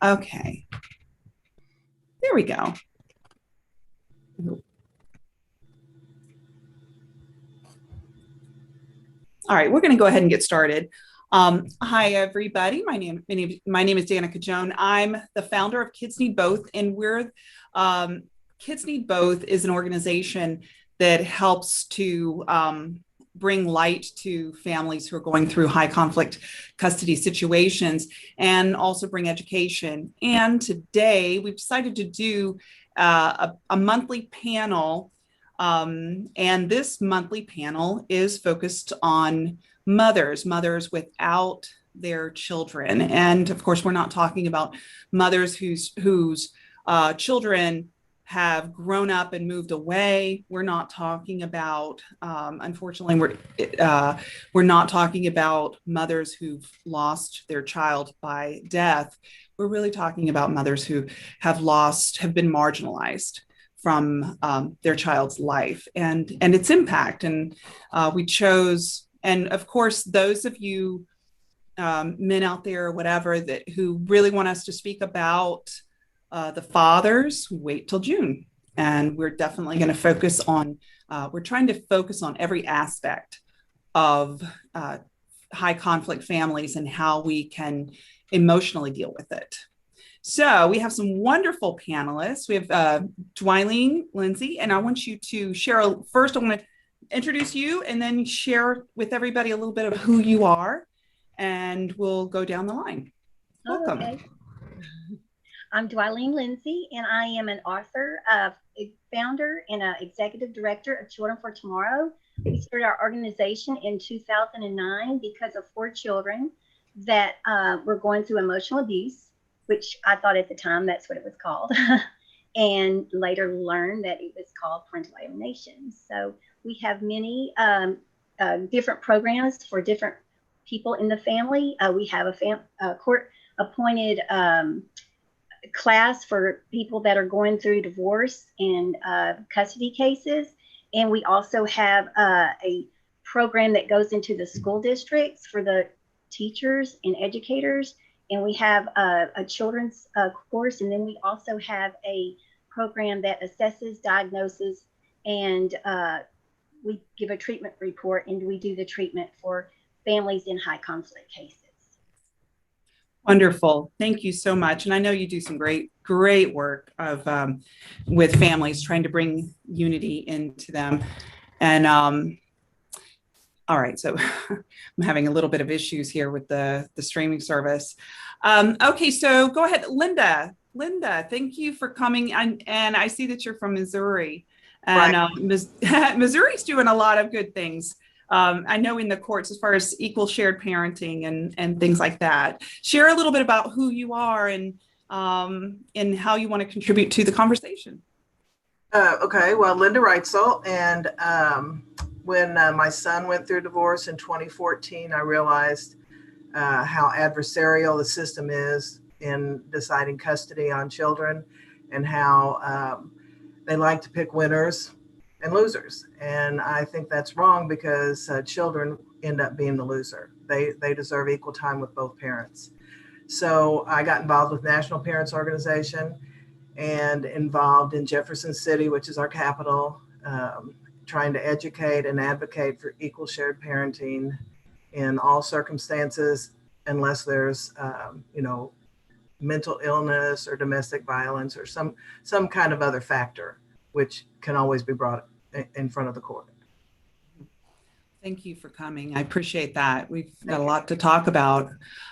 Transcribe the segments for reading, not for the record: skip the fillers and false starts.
Okay, there we go. All right, we're going to go ahead and get started. Hi, everybody. My name is Danica Joan. I'm the founder of Kids Need Both, and Kids Need Both is an organization that helps to bring light to families who are going through high conflict custody situations and also bring education. And today we've decided to do a monthly panel, and this monthly panel is focused on mothers without their children. And of course, we're not talking about mothers whose children have grown up and moved away. We're not talking about, unfortunately, we're not talking about mothers who've lost their child by death. We're really talking about mothers who have been marginalized from their child's life and its impact. And we chose, and of course, those of you men out there, or whatever, who really want us to speak about the fathers, wait till June. And we're definitely going to focus on, we're trying to focus on every aspect of high conflict families and how we can emotionally deal with it. So we have some wonderful panelists. We have Dwylene Lindsay, and I want you to share. First, I want to introduce you and then share with everybody a little bit of who you are, and we'll go down the line. Welcome. Okay. I'm Dwylene Lindsay, and I am an author, founder, and executive director of Children for Tomorrow. We started our organization in 2009 because of 4 children that were going through emotional abuse, which I thought at the time that's what it was called, and later learned that it was called parental alienation. So we have many different programs for different people in the family. We have a court-appointed class for people that are going through divorce and custody cases. And we also have a program that goes into the school districts for the teachers and educators. And we have a children's course. And then we also have a program that assesses, diagnoses, and we give a treatment report, and we do the treatment for families in high conflict cases. Wonderful. Thank you so much. And I know you do some great work with families, trying to bring unity into them. And all right, so I'm having a little bit of issues here with the streaming service. Okay, so go ahead, Linda. Linda, thank you for coming. And I see that you're from Missouri. And right. Missouri's doing a lot of good things. I know in the courts, as far as equal shared parenting and things like that. Share a little bit about who you are and how you want to contribute to the conversation. Okay, well, Linda Reitzel, and when my son went through divorce in 2014, I realized how adversarial the system is in deciding custody on children, and how they like to pick winners and losers. And I think that's wrong, because children end up being the loser. They deserve equal time with both parents. So I got involved with National Parents Organization and involved in Jefferson City, which is our capital, trying to educate and advocate for equal shared parenting in all circumstances, unless there's, mental illness or domestic violence or some kind of other factor, which can always be brought in front of the court. Thank you for coming. I appreciate that. We've got a lot to talk about.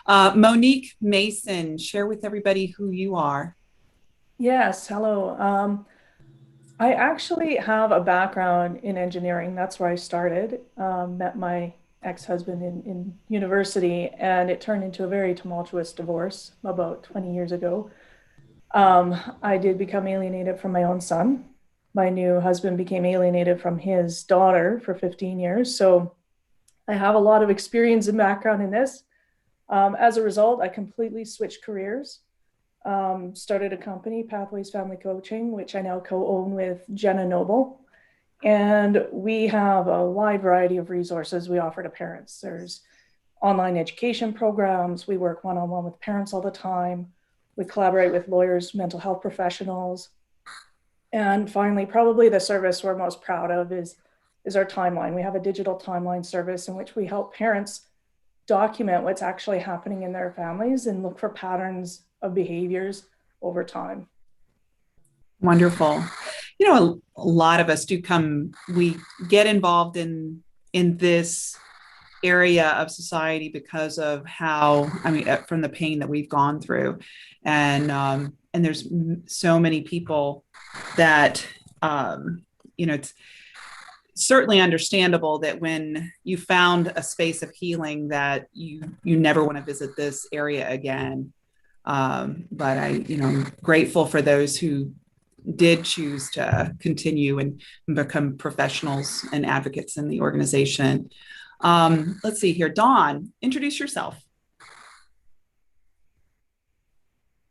Monique Mason, share with everybody who you are. Yes, hello. I actually have a background in engineering. That's where I started. Met my ex-husband in university, and it turned into a very tumultuous divorce about 20 years ago. I did become alienated from my own son. My new husband became alienated from his daughter for 15 years. So I have a lot of experience and background in this. As a result, I completely switched careers. Started a company, Pathways Family Coaching, which I now co-own with Jenna Noble. And we have a wide variety of resources we offer to parents. There's online education programs. We work one-on-one with parents all the time. We collaborate with lawyers, mental health professionals. And finally, probably the service we're most proud of is our timeline. We have a digital timeline service in which we help parents document what's actually happening in their families and look for patterns of behaviors over time. Wonderful. You know, a lot of us we get involved in this area of society because of how, from the pain that we've gone through. And there's so many people that, it's certainly understandable that when you found a space of healing that you never want to visit this area again. But I'm grateful for those who did choose to continue and become professionals and advocates in the organization. Let's see here. Dawn, introduce yourself.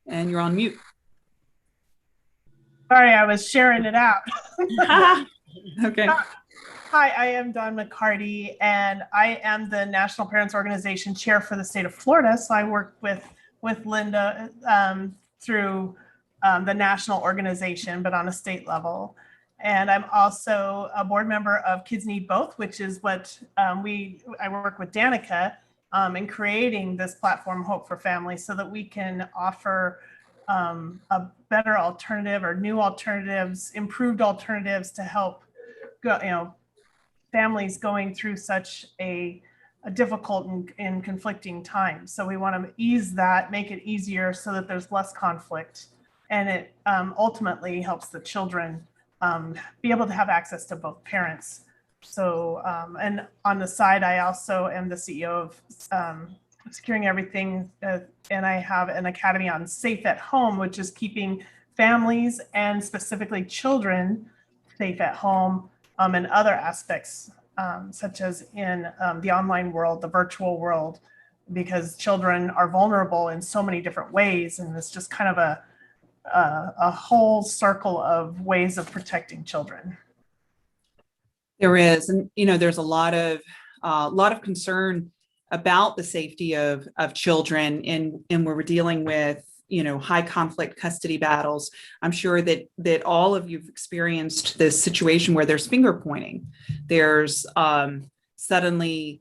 And you're on mute. Sorry, I was sharing it out. Okay. Hi, I am Dawn McCarty, and I am the National Parents Organization Chair for the state of Florida. So I work with Linda through the national organization, but on a state level. And I'm also a board member of Kids Need Both, which is what I work with Danica in creating this platform, Hope for Families, so that we can offer a better alternative or new alternatives, improved alternatives to help families going through such a difficult and conflicting time. So we want to ease that, make it easier so that there's less conflict. And it ultimately helps the children be able to have access to both parents. So, and on the side, I also am the CEO of Securing Everything, and I have an academy on Safe at Home, which is keeping families and specifically children safe at home, and other aspects, such as in the online world, the virtual world, because children are vulnerable in so many different ways. And it's just kind of a whole circle of ways of protecting children. There is, and there's a lot of concern about the safety of children, and we're dealing with high conflict custody battles. I'm sure that all of you've experienced this situation where there's finger pointing. There's suddenly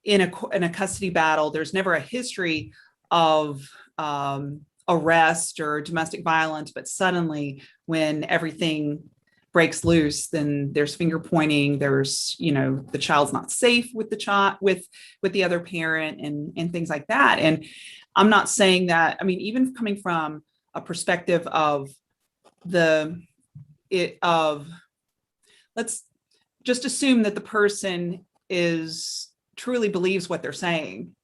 in a custody battle, there's never a history of arrest or domestic violence, but suddenly when everything breaks loose, then there's finger pointing. There's the child's not safe with the child with the other parent and things like that. And I'm not saying that, even coming from a perspective of let's just assume that the person truly believes what they're saying.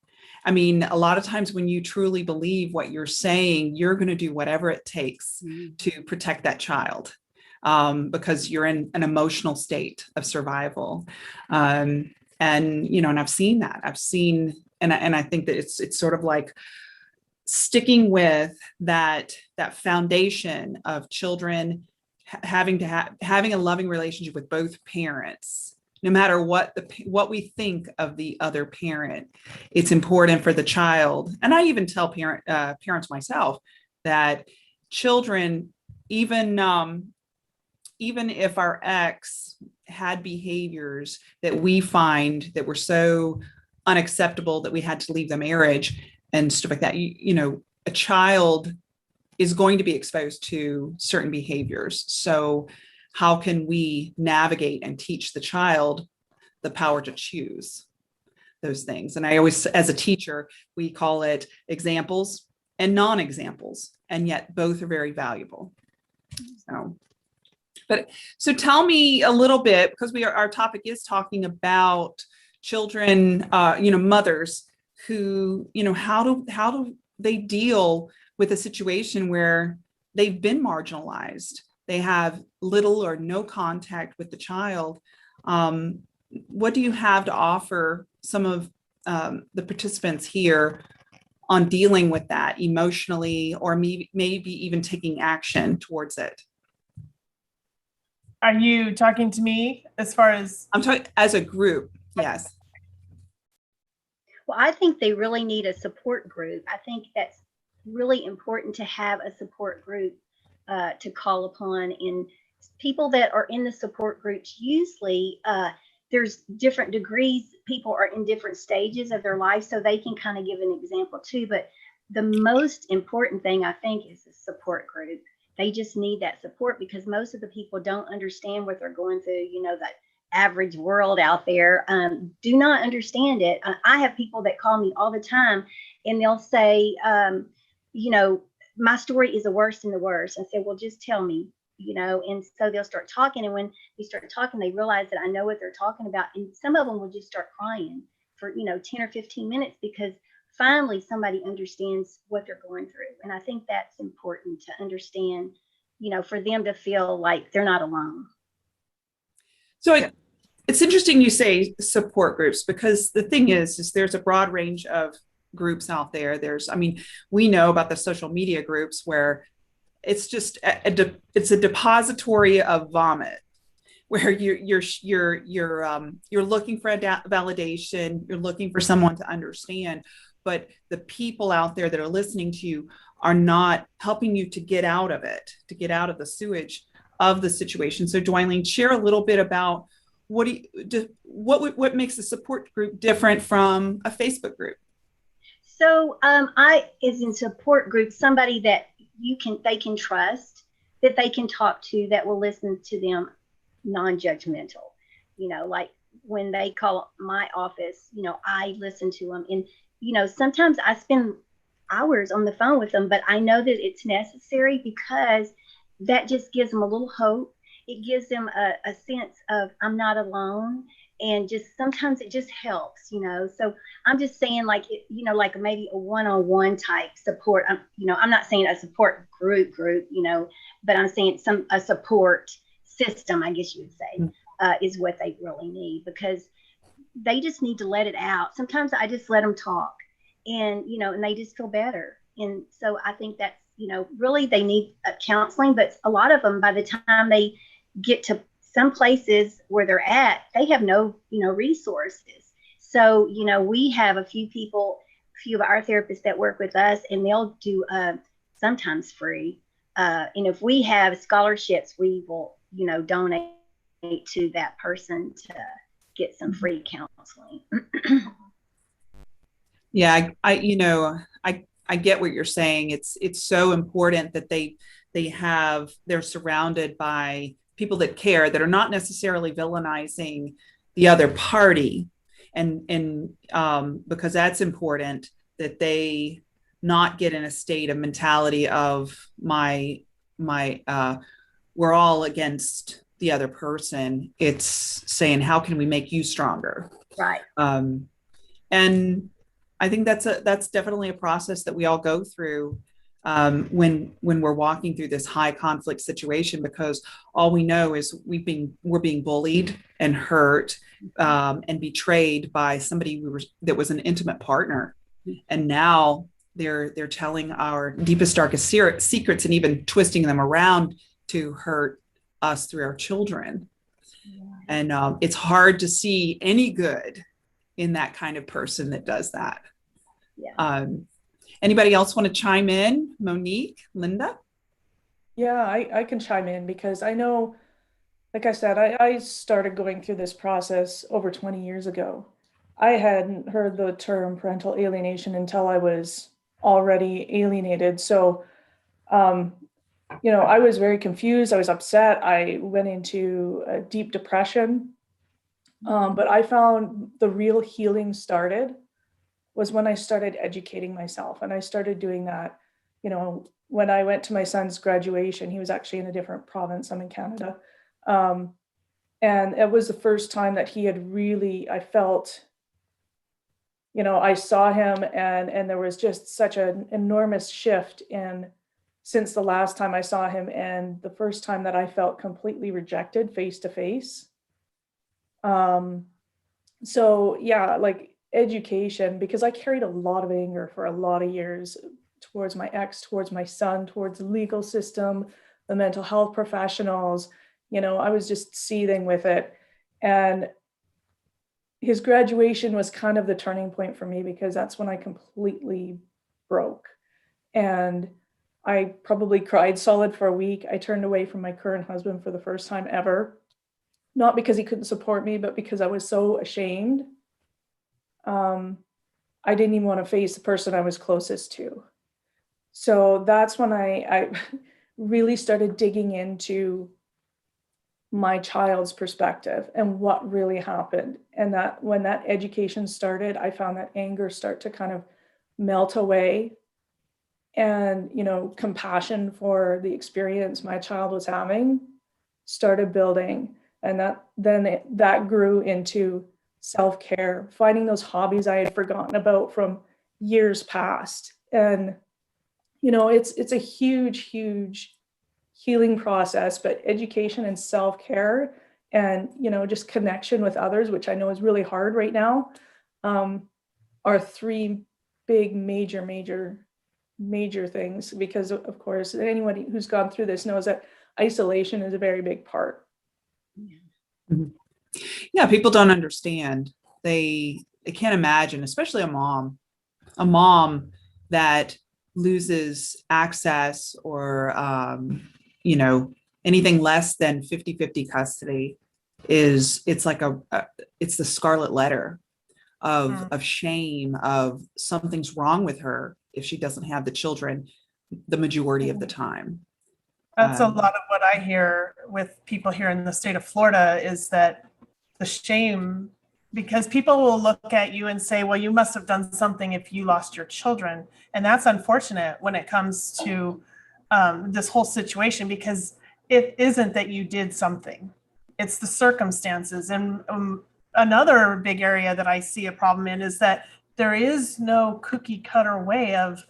A lot of times when you truly believe what you're saying, you're going to do whatever it takes to protect that child, because you're in an emotional state of survival. And I've seen that. And I think that it's sort of like sticking with that foundation of children having a loving relationship with both parents, no matter what we think of the other parent. It's important for the child. And I even tell parents myself that children, even if our ex had behaviors that we find that were so unacceptable that we had to leave the marriage and stuff like that, a child is going to be exposed to certain behaviors. So how can we navigate and teach the child the power to choose those things? And I always, as a teacher, we call it examples and non-examples, and yet both are very valuable. So tell me a little bit, because our topic is talking about children, mothers who, how do they deal with a situation where they've been marginalized? They have little or no contact with the child. What do you have to offer some of the participants here on dealing with that emotionally, or maybe even taking action towards it? Are you talking to me as far as? I'm talking as a group, yes. Well, I think they really need a support group. I think that's really important to have a support group to call upon. And people that are in the support groups, usually there's different degrees. People are in different stages of their life, so they can kind of give an example too. But the most important thing, I think, is the support group. They just need that support because most of the people don't understand what they're going through. You know, that average world out there do not understand it. I have people that call me all the time and they'll say, you know, my story is the worst and the worst. I say, well, just tell me, you know. And so they'll start talking. And when they start talking, they realize that I know what they're talking about. And some of them will just start crying for, you know, 10 or 15 minutes because finally somebody understands what they're going through. And I think that's important to understand, you know, for them to feel like they're not alone. So it's interesting you say support groups, because the thing is there's a broad range of groups out there. I mean, we know about the social media groups where it's just it's a depository of vomit, where you're looking for a validation, you're looking for someone to understand, but the people out there that are listening to you are not helping you to get out of it, to get out of the sewage of the situation. So Dwayne, share a little bit about what makes a support group different from a Facebook group. So I is in support group somebody that they can trust, that they can talk to, that will listen to them non-judgmental. You know, like when they call my office, you know, I listen to them. And, you know, sometimes I spend hours on the phone with them, but I know that it's necessary because that just gives them a little hope. It gives them a sense of I'm not alone. And just sometimes it just helps, you know. So I'm just saying, like, you know, like maybe a one-on-one type support. You know, I'm not saying a support group, you know, but I'm saying a support system, I guess you would say, is what they really need, because they just need to let it out. Sometimes I just let them talk, and you know, and they just feel better. And so I think that's, you know, really they need counseling, but a lot of them, by the time they get to some places where they're at, they have no, you know, resources. So, you know, we have a few of our therapists that work with us, and they'll do sometimes free. And if we have scholarships, we will, you know, donate to that person to get some free counseling. Yeah, I get what you're saying. It's so important that they're surrounded by people that care, that are not necessarily villainizing the other party, and because that's important, that they not get in a state of mentality of we're all against the other person. It's saying, how can we make you stronger? Right. And I think that's definitely a process that we all go through when we're walking through this high conflict situation, because all we know is we're being bullied and hurt and betrayed by somebody that was an intimate partner, and now they're telling our deepest, darkest secrets and even twisting them around to hurt us through our children. And it's hard to see any good in that kind of person that does that. Yeah. Anybody else want to chime in? Monique, Linda? Yeah, I can chime in because I know, like I said, I started going through this process over 20 years ago. I hadn't heard the term parental alienation until I was already alienated. So, you know, I was very confused. I was upset. I went into a deep depression. But I found the real healing started was when I started educating myself. And I started doing that, you know, when I went to my son's graduation. He was actually in a different province. I'm in Canada. And it was the first time that he had really, I felt, you know, I saw him and there was just such an enormous shift since the last time I saw him and the first time that I felt completely rejected face to face. So yeah, like education, because I carried a lot of anger for a lot of years towards my ex, towards my son, towards the legal system, the mental health professionals. You know, I was just seething with it. And his graduation was kind of the turning point for me, because that's when I completely broke. And I probably cried solid for a week. I turned away from my current husband for the first time ever, not because he couldn't support me, but because I was so ashamed. I didn't even want to face the person I was closest to. So that's when I really started digging into my child's perspective and what really happened. And that when that education started, I found that anger start to kind of melt away, and compassion for the experience my child was having started building. And that grew into self-care, finding those hobbies I had forgotten about from years past. And it's a huge healing process, but education and self-care and just connection with others, which I know is really hard right now, are three big major things, because of course anyone who's gone through this knows that isolation is a very big part. Yeah, people don't understand. They can't imagine, especially a mom that loses access or anything less than 50-50 custody. It's like it's the scarlet letter of shame, of something's wrong with her if she doesn't have the children the majority of the time. That's a lot of what I hear with people here in the state of Florida, is that the shame, because people will look at you and say, well, you must have done something if you lost your children. And that's unfortunate when it comes to this whole situation, because it isn't that you did something, it's the circumstances. And another big area that I see a problem in is that there is no cookie cutter way of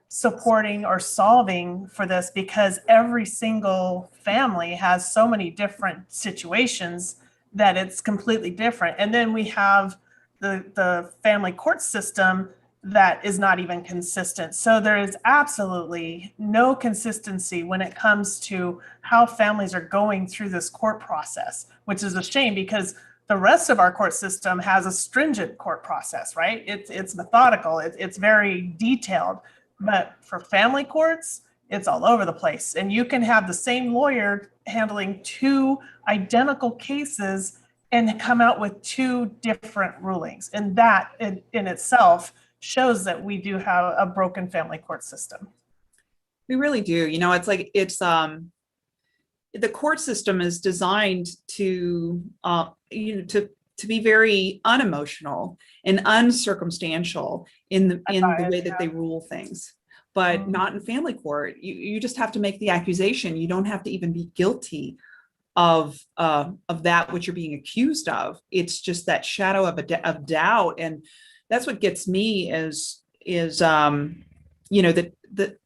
supporting or solving for this, because every single family has so many different situations that it's completely different. And then we have the family court system that is not even consistent. So there is absolutely no consistency when it comes to how families are going through this court process, which is a shame, because the rest of our court system has a stringent court process, right? It's methodical, it's very detailed. But for family courts, it's all over the place. And you can have the same lawyer handling two identical cases and come out with two different rulings. And that in itself shows that we do have a broken family court system. We really do. It's like the court system is designed to to be very unemotional and uncircumstantial in the way that they rule things, but not in family court. You just have to make the accusation. You don't have to even be guilty of that which you're being accused of. It's just that shadow of doubt, and that's what gets me is that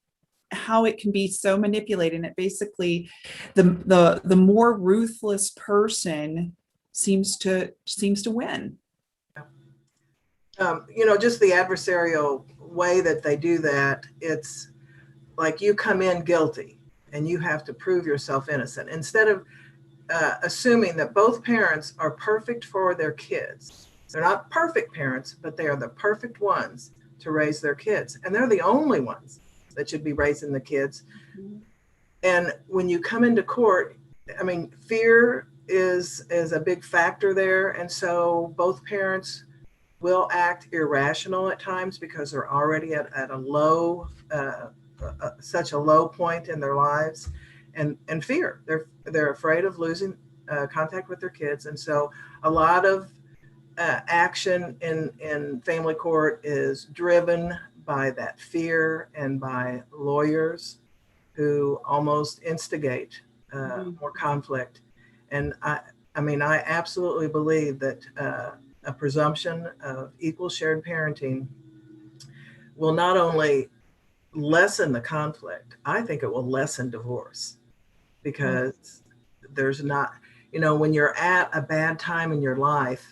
how it can be so manipulated. And it basically, the more ruthless person seems to win. Just the adversarial way that they do that, it's like you come in guilty and you have to prove yourself innocent, instead of assuming that both parents are perfect for their kids. They're not perfect parents, but they are the perfect ones to raise their kids. And they're the only ones that should be raising the kids. And when you come into court, fear is a big factor there. And so both parents will act irrational at times because they're already at a low, such a low point in their lives, and fear. They're afraid of losing contact with their kids. And so a lot of action in family court is driven by that fear and by lawyers who almost instigate more conflict. And I absolutely believe that a presumption of equal shared parenting will not only lessen the conflict, I think it will lessen divorce, because there's not, when you're at a bad time in your life,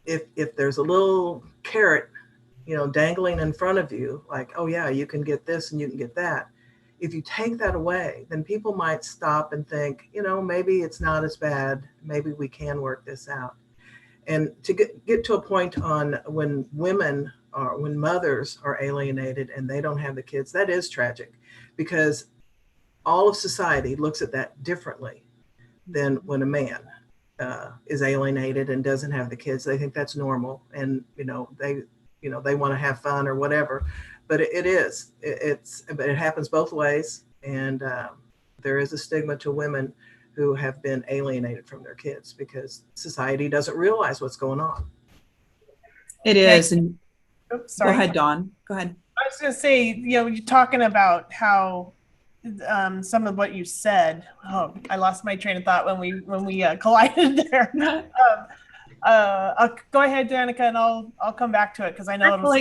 if there's a little carrot, dangling in front of you, like, oh yeah, you can get this and you can get that. If you take that away, then people might stop and think, maybe it's not as bad. Maybe we can work this out. And to get to a point on when when mothers are alienated and they don't have the kids, that is tragic, because all of society looks at that differently than when a man is alienated and doesn't have the kids. They think that's normal, and they want to have fun or whatever. But but it happens both ways, and there is a stigma to women who have been alienated from their kids because society doesn't realize what's going on. It is. And oops, sorry. Go ahead, Dawn. Go ahead. I was going to say, you're talking about how some of what you said. Oh, I lost my train of thought when we collided there. Go ahead, Danica, and I'll come back to it because I know it'll.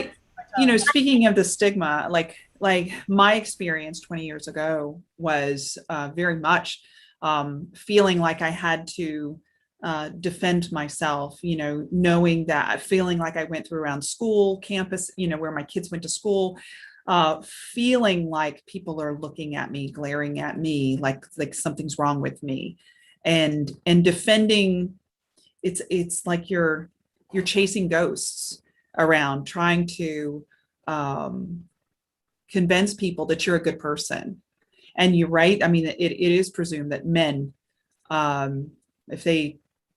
Speaking of the stigma, like my experience 20 years ago was very much feeling like I had to defend myself, knowing that, feeling like I went through around school, campus, where my kids went to school, feeling like people are looking at me, glaring at me, like something's wrong with me, and defending. It's like you're chasing ghosts around, trying to convince people that you're a good person. And you're right. I mean, it is presumed that men,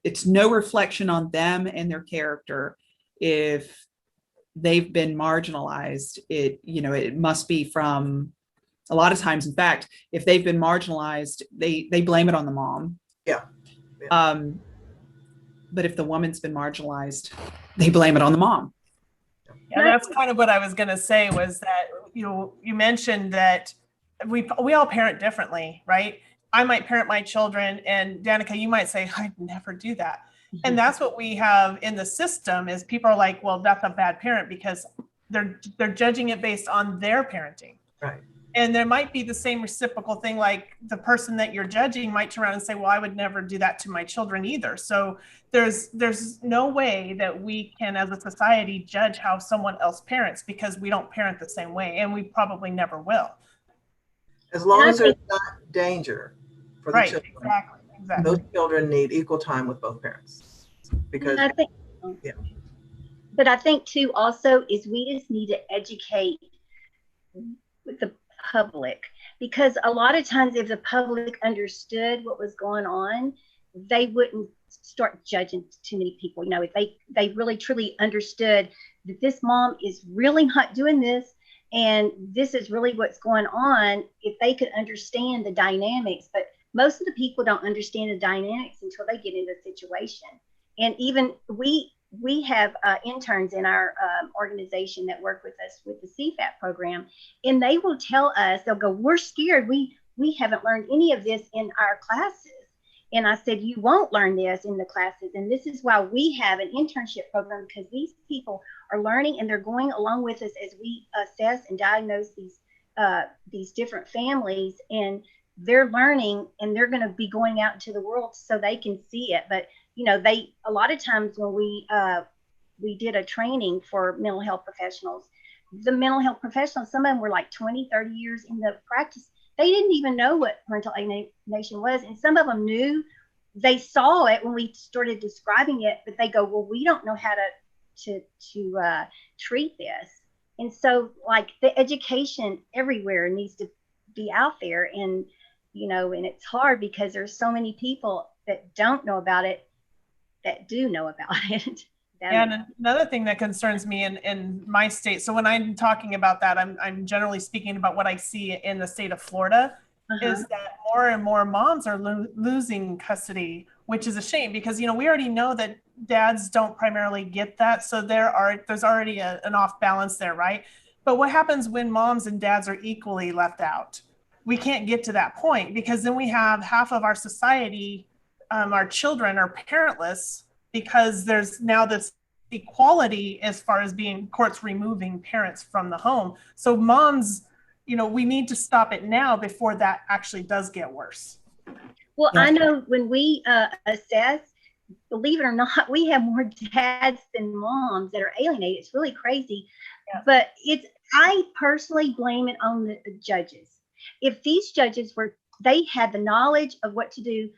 it's no reflection on them and their character. If they've been marginalized, it must be from, a lot of times, in fact, if they've been marginalized, they blame it on the mom. Yeah. Yeah. But if the woman's been marginalized, they blame it on the mom. Yeah, that's kind of what I was going to say, was that you mentioned that we all parent differently, right? I might parent my children, and Danica, you might say, I'd never do that. Mm-hmm. And that's what we have in the system, is people are like, well, that's a bad parent because they're judging it based on their parenting. Right. And there might be the same reciprocal thing, like the person that you're judging might turn around and say, well, I would never do that to my children either. So there's no way that we can, as a society, judge how someone else parents, because we don't parent the same way, and we probably never will. As long as there's not danger for the children. Exactly. Those children need equal time with both parents. Because But I think too also is we just need to educate the public, because a lot of times if the public understood what was going on, they wouldn't start judging too many people. If they really truly understood that this mom is really not doing this, and this is really what's going on, if they could understand the dynamics. But most of the people don't understand the dynamics until they get into the situation. And even we have interns in our organization that work with us with the CFAP program, and they will tell us, they'll go, we're scared. We haven't learned any of this in our classes. And I said, you won't learn this in the classes. And this is why we have an internship program, because these people are learning and they're going along with us as we assess and diagnose these different families, and they're learning, and they're going to be going out into the world so they can see it. But a lot of times when we did a training for mental health professionals, the mental health professionals, some of them were like 20, 30 years in the practice. They didn't even know what parental alienation was. And some of them knew, they saw it when we started describing it, but they go, well, we don't know how to treat this. And so like the education everywhere needs to be out there. And, and it's hard because there's so many people that don't know about it that do know about it. And another thing that concerns me in my state, so when I'm talking about that, I'm generally speaking about what I see in the state of Florida, is that more and more moms are losing custody, which is a shame, because we already know that dads don't primarily get that, so there's already an off balance there, right? But what happens when moms and dads are equally left out? We can't get to that point, because then we have half of our society, our children are parentless, because there's now this equality as far as being courts removing parents from the home. So moms, we need to stop it now before that actually does get worse. Well, I know when we assess, believe it or not, we have more dads than moms that are alienated. It's really crazy. Yeah. But I personally blame it on the judges. If these judges they had the knowledge of what to do,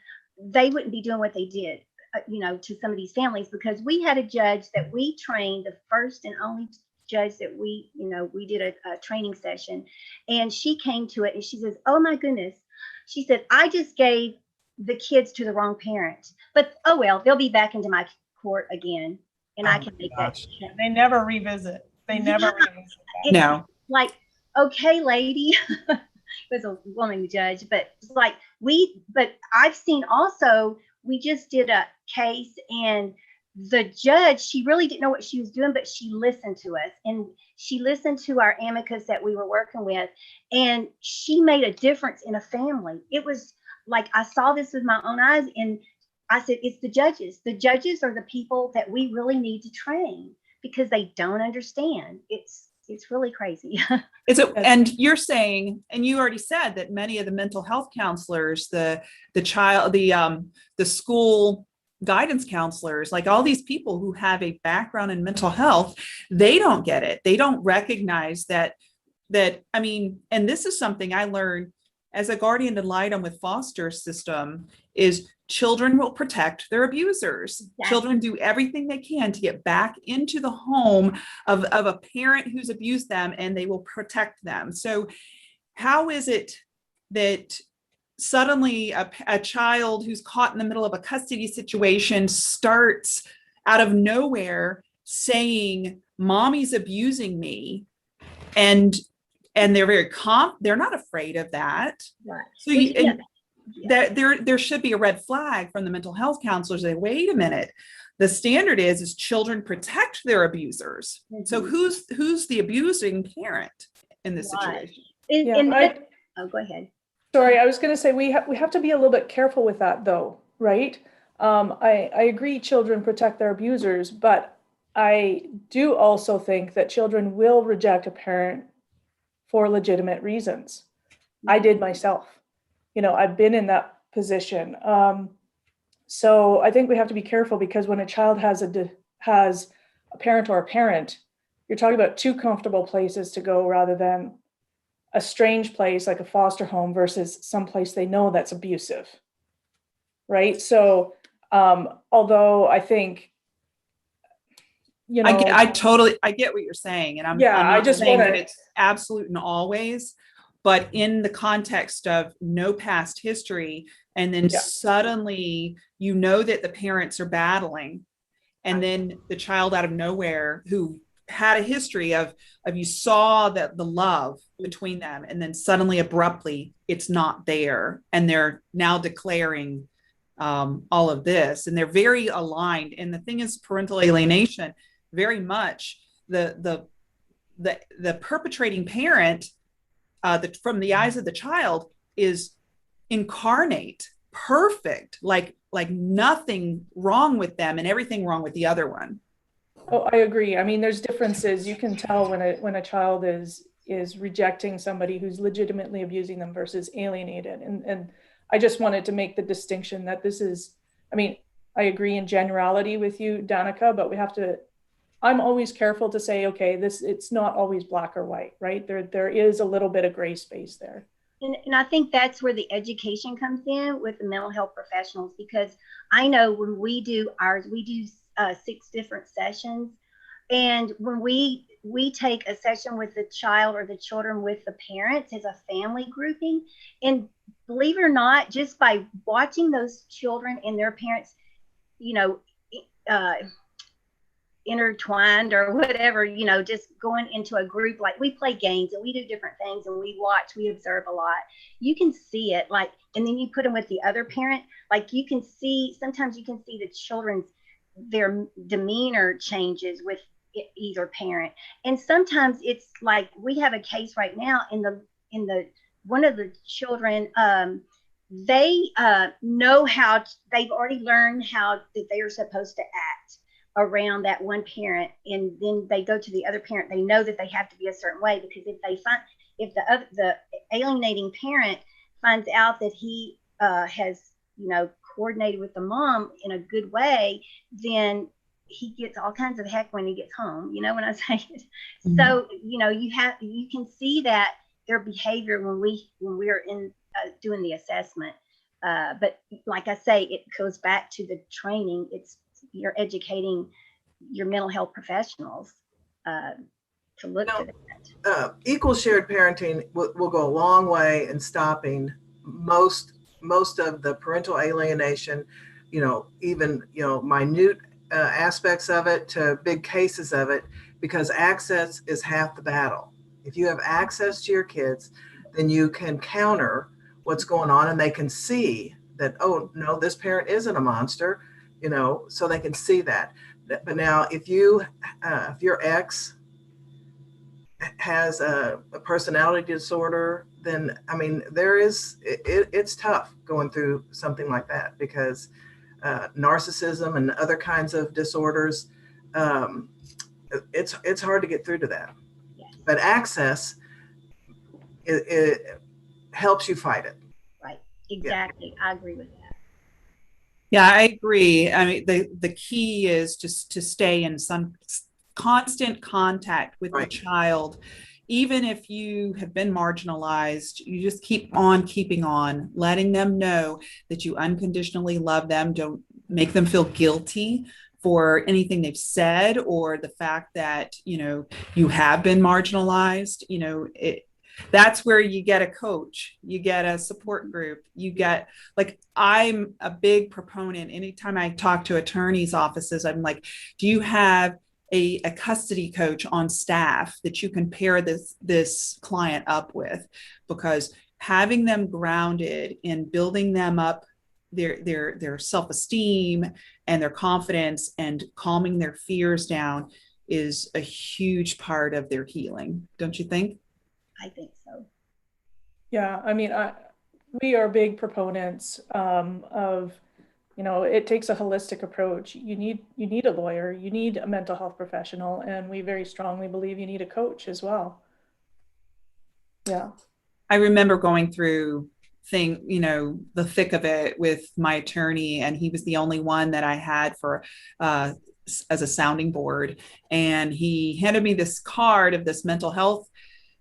they wouldn't be doing what they did. to some of these families, because we had a judge that we trained, the first and only judge that we did a training session, and she came to it and she says, oh my goodness, she said, I just gave the kids to the wrong parent, but oh well, they'll be back into my court again, and I can make that. They never revisit. They never revisit that. No. Like, okay, lady. It was a woman judge, but it's like but I've seen also, we just did a case and the judge, she really didn't know what she was doing, but she listened to us and she listened to our amicus that we were working with, and she made a difference in a family. It was like, I saw this with my own eyes, and I said, it's the judges. The judges are the people that we really need to train because they don't understand. It's really crazy. And you're saying, and you already said that many of the mental health counselors, the school guidance counselors, like all these people who have a background in mental health, they don't get it. They don't recognize that, I mean, and this is something I learned as a guardian ad litem with foster system, is children will protect their abusers. Yes. Children do everything they can to get back into the home of a parent who's abused them, and they will protect them. So how is it that suddenly a child who's caught in the middle of a custody situation starts out of nowhere saying, mommy's abusing me, and they're they're not afraid of that. Right. So there should be a red flag from the mental health counselors. Say, wait a minute, the standard is children protect their abusers. Mm-hmm. So who's the abusing parent in this situation? Go ahead. Sorry, I was going to say we have to be a little bit careful with that, though, right? I agree, children protect their abusers, but I do also think that children will reject a parent for legitimate reasons. I did myself. I've been in that position. So I think we have to be careful, because when a child has a parent or a parent, you're talking about two comfortable places to go rather than a strange place like a foster home versus someplace they know that's abusive, right? So although I think, I get what you're saying, and I'm not saying that it's absolute in all ways, but in the context of no past history, and then suddenly that the parents are battling, and then the child out of nowhere who had a history of you saw that the love between them, and then suddenly abruptly it's not there, and they're now declaring all of this, and they're very aligned. And the thing is, parental alienation, very much the perpetrating parent, from the eyes of the child, is incarnate, perfect, like nothing wrong with them and everything wrong with the other one. Oh, I agree. I mean, there's differences. You can tell when a child is rejecting somebody who's legitimately abusing them versus alienated. And I just wanted to make the distinction that this is, I mean, I agree in generality with you, Danica, but I'm always careful to say, okay, it's not always black or white, right? There is a little bit of gray space there. And I think that's where the education comes in with the mental health professionals, because I know when we do ours, we do 6 different sessions. And when we take a session with the child or the children with the parents as a family grouping, and believe it or not, just by watching those children and their parents, intertwined or whatever, just going into a group, like we play games and we do different things and we observe a lot. You can see it, like, and then you put them with the other parent, like sometimes you can see the children's, their demeanor changes with either parent. And sometimes it's like, we have a case right now in the one of the children, they know how, they've already learned how that they are supposed to act around that one parent, and then they go to the other parent. They know that they have to be a certain way, because if the alienating parent finds out that he has coordinated with the mom in a good way, then he gets all kinds of heck when he gets home. You know what I'm saying? Mm-hmm. So you can see that their behavior when we're in doing the assessment. But like I say, it goes back to the training. You're educating your mental health professionals to look for that. Equal shared parenting will go a long way in stopping most of the parental alienation, even, minute aspects of it to big cases of it, because access is half the battle. If you have access to your kids, then you can counter what's going on, and they can see that, oh no, this parent isn't a monster, so they can see that. But now if your ex has a personality disorder, then it's tough going through something like that, because narcissism and other kinds of disorders, it's hard to get through to that. Yes. But access, it helps you fight it. Right. Exactly. Yeah. I agree with that. Yeah, I agree. I mean, the key is just to stay in some constant contact with the child. Even if you have been marginalized, you just keep on keeping on, letting them know that you unconditionally love them. Don't make them feel guilty for anything they've said, or the fact that, you have been marginalized. That's where you get a coach, you get a support group, you get, like, I'm a big proponent. Anytime I talk to attorneys' offices, I'm like, do you have a custody coach on staff that you can pair this client up with? Because having them grounded in building them up, their self-esteem and their confidence, and calming their fears down is a huge part of their healing. Don't you think? I think so. Yeah, I mean, we are big proponents of, it takes a holistic approach. You need a lawyer, you need a mental health professional, and we very strongly believe you need a coach as well. Yeah. I remember going through the thick of it with my attorney, and he was the only one that I had for as a sounding board. And he handed me this card of this mental health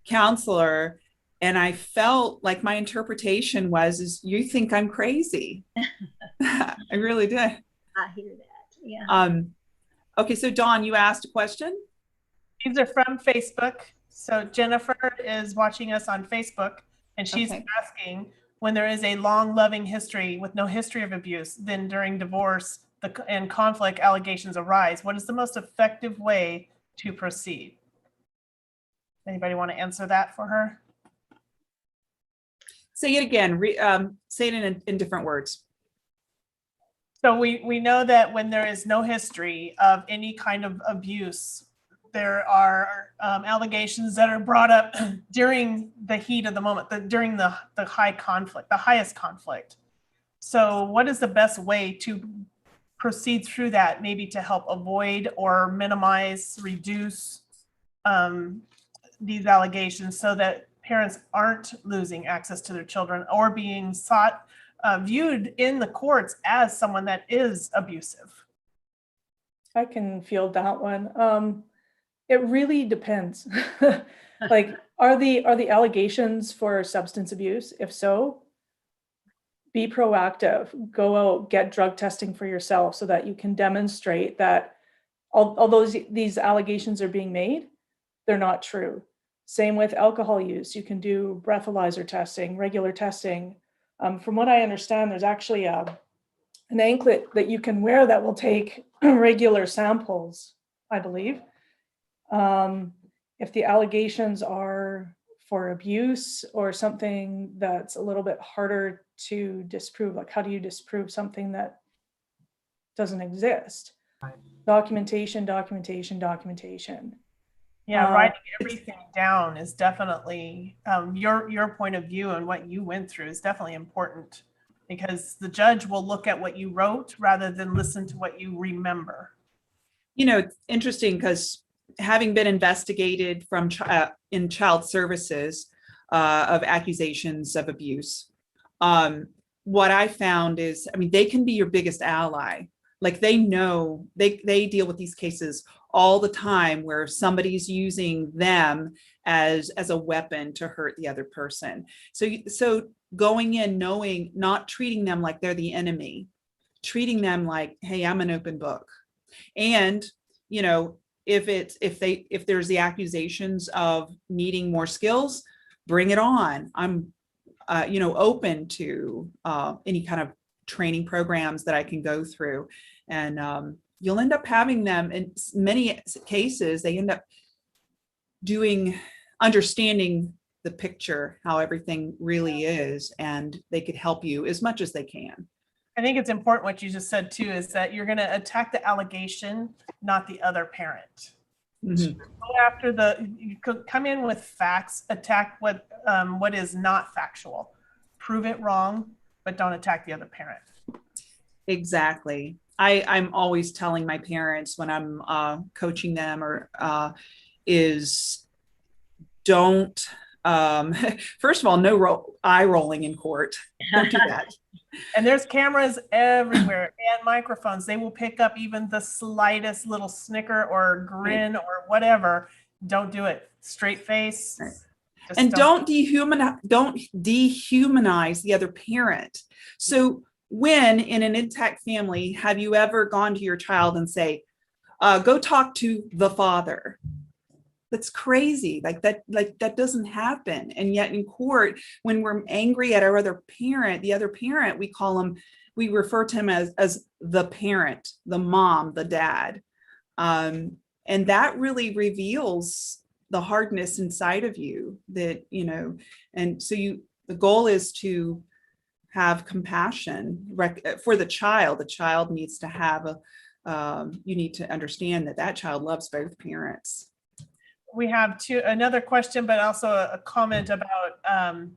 counselor, and I felt like my interpretation is you think I'm crazy. I really did. I hear that. Yeah. Okay, so Dawn, you asked a question. These are from Facebook. So Jennifer is watching us on Facebook, and she's asking, when there is a long loving history with no history of abuse, then during divorce and conflict allegations arise, what is the most effective way to proceed? Anybody want to answer that for her? Say it again. Say it in different words. So we know that when there is no history of any kind of abuse, there are allegations that are brought up during the heat of the moment, during the high conflict, the highest conflict. So what is the best way to proceed through that, maybe to help avoid or minimize, reduce these allegations, so that parents aren't losing access to their children or being viewed in the courts as someone that is abusive? I can field that one. It really depends. Like, are the allegations for substance abuse? If so, be proactive. Go out, get drug testing for yourself, so that you can demonstrate that although these allegations are being made, they're not true. Same with alcohol use. You can do breathalyzer testing, regular testing. From what I understand, there's actually an anklet that you can wear that will take regular samples, I believe. If the allegations are for abuse or something that's a little bit harder to disprove, like, how do you disprove something that doesn't exist? Right. Documentation. Yeah, writing everything down is definitely, your point of view and what you went through is definitely important, because the judge will look at what you wrote rather than listen to what you remember. It's interesting, because having been investigated from in child services of accusations of abuse, what I found is, they can be your biggest ally. Like, they know, they deal with these cases all the time where somebody's using them as a weapon to hurt the other person. So going in knowing, not treating them like they're the enemy, treating them like, hey, I'm an open book. And, you know, if there's the accusations of needing more skills, bring it on. I'm, you know, open to any kind of training programs that I can go through. And you'll end up having them, in many cases, they end up understanding the picture, how everything really is, and they could help you as much as they can. I think it's important what you just said too, is that you're going to attack the allegation, not the other parent. Mm-hmm. Go after you could come in with facts, attack what is not factual, prove it wrong, but don't attack the other parent. Exactly. I'm always telling my parents when I'm coaching them is don't, first of all, no eye rolling in court. Don't do that. And there's cameras everywhere and microphones. They will pick up even the slightest little snicker or grin or whatever. Don't do it. Straight face. Right. And don't dehumanize the other parent. So when in an intact family, have you ever gone to your child and say, go talk to the father? That's crazy. Like that doesn't happen. And yet in court, when we're angry at our other parent, the other parent, we refer to him as the parent, the mom, the dad. And that really reveals the hardness inside of you that, you know, and so the goal is to have compassion for the child. The child needs to have you need to understand that child loves both parents. We have another question, but also a comment about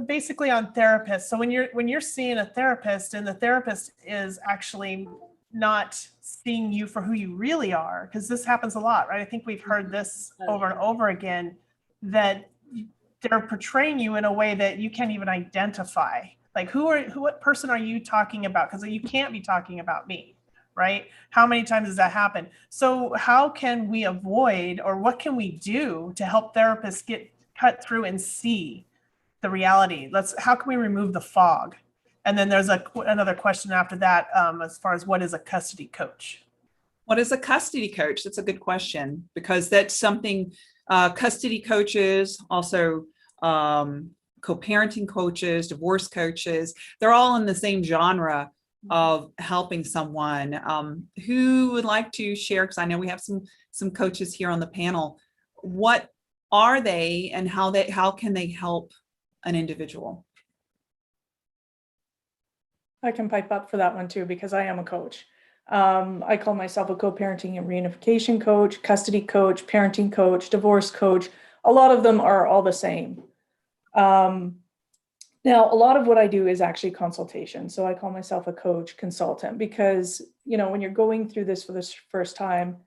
basically on therapists. So when you're seeing a therapist and the therapist is actually not seeing you for who you really are, because this happens a lot, right? I think we've heard this over and over again, that they're portraying you in a way that you can't even identify. Like what person are you talking about? Because you can't be talking about me. Right? How many times does that happen? So how can we avoid, or what can we do to help therapists get cut through and see the reality? How can we remove the fog? And then there's another question after that, as far as what is a custody coach? What is a custody coach? That's a good question, because that's something custody coaches, also co-parenting coaches, divorce coaches, they're all in the same genre of helping someone. Who would like to share? Because I know we have some coaches here on the panel. What are they, and how can they help an individual? I can pipe up for that one too, because I am a coach. I call myself a co-parenting and reunification coach, custody coach, parenting coach, divorce coach. A lot of them are all the same. Now, a lot of what I do is actually consultation. So I call myself a coach consultant because, you know, when you're going through this for the first time,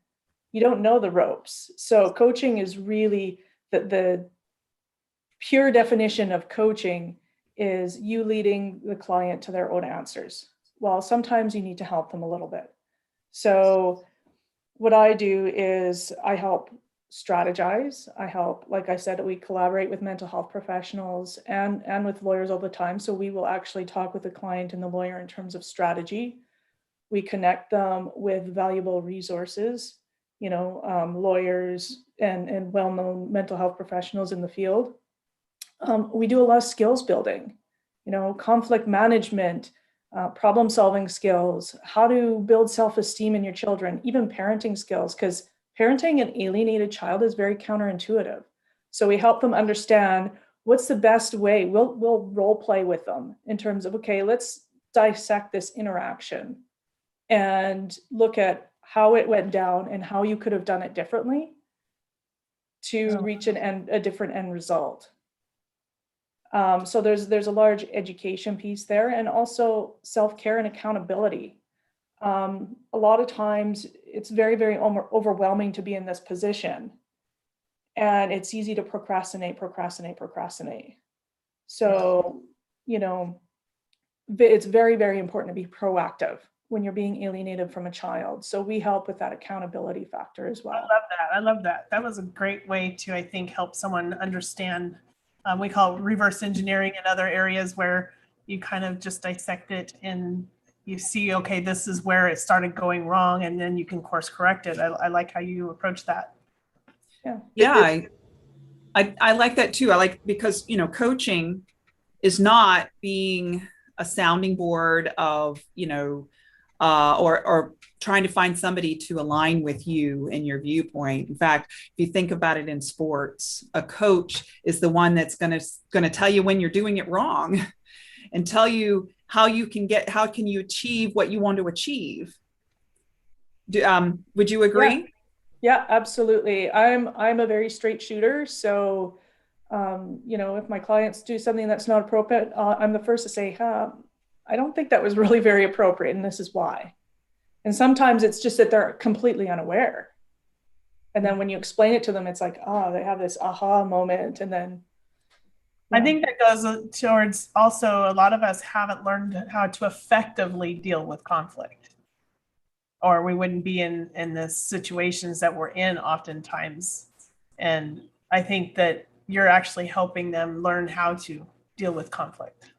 you don't know the ropes. So coaching is really the pure definition of coaching is you leading the client to their own answers. Well, sometimes you need to help them a little bit. So what I do is I help strategize. I help, like I said, we collaborate with mental health professionals and with lawyers all the time. So we will actually talk with the client and the lawyer in terms of strategy. We connect them with valuable resources, you know, lawyers and well-known mental health professionals in the field. We do a lot of skills building, you know, conflict management, problem-solving skills, how to build self-esteem in your children, even parenting skills, because parenting an alienated child is very counterintuitive. So we help them understand what's the best way. We'll role play with them in terms of, okay, let's dissect this interaction and look at how it went down and how you could have done it differently to reach a different end result. So there's a large education piece there, and also self-care and accountability. A lot of times it's very, very overwhelming to be in this position, and it's easy to procrastinate. So, you know, it's very, very important to be proactive when you're being alienated from a child. So we help with that accountability factor as well. I love that. That was a great way to, I think, help someone understand we call reverse engineering in other areas, where you kind of just dissect it and you see, okay, this is where it started going wrong, and then you can course correct it. I like how you approach that. Yeah, I like that too. I like, because, you know, coaching is not being a sounding board of, you know, or trying to find somebody to align with you and your viewpoint. In fact, if you think about it in sports, a coach is the one that's going to tell you when you're doing it wrong and tell you how can you achieve what you want to achieve. Would you agree? Yeah, absolutely. I'm a very straight shooter, so you know, if my clients do something that's not appropriate, I'm the first to say, I don't think that was really very appropriate, and this is why. And sometimes it's just that they're completely unaware. And then when you explain it to them, it's like, oh, they have this aha moment. And then I think that goes towards also, a lot of us haven't learned how to effectively deal with conflict, or we wouldn't be in the situations that we're in oftentimes. And I think that you're actually helping them learn how to deal with conflict.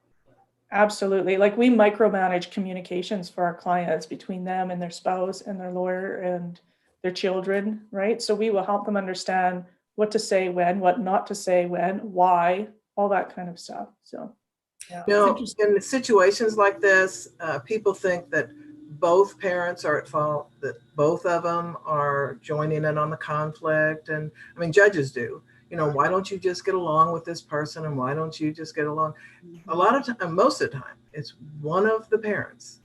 absolutely. Like, we micromanage communications for our clients between them and their spouse and their lawyer and their children, right? So we will help them understand what to say when, what not to say when, why, all that kind of stuff. So, Yeah. You know, in situations like this, people think that both parents are at fault, that both of them are joining in on the conflict. And I mean, judges do. You know, why don't you just get along with this person, and why don't you just get along? A lot of time, most of the time, it's one of the parents.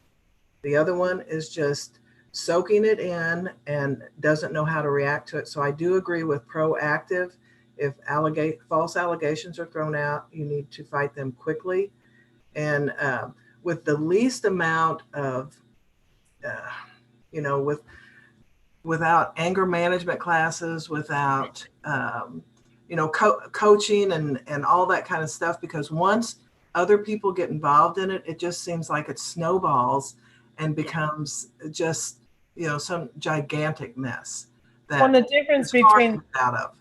The other one is just soaking it in and doesn't know how to react to it. So I do agree with proactive. If false allegations are thrown out, you need to fight them quickly, and with the least amount of, you know, without anger management classes, without you know, coaching and all that kind of stuff. Because once other people get involved in it, it just seems like it snowballs and becomes just, you know, some gigantic mess that Well, the difference it's hard to between get out of.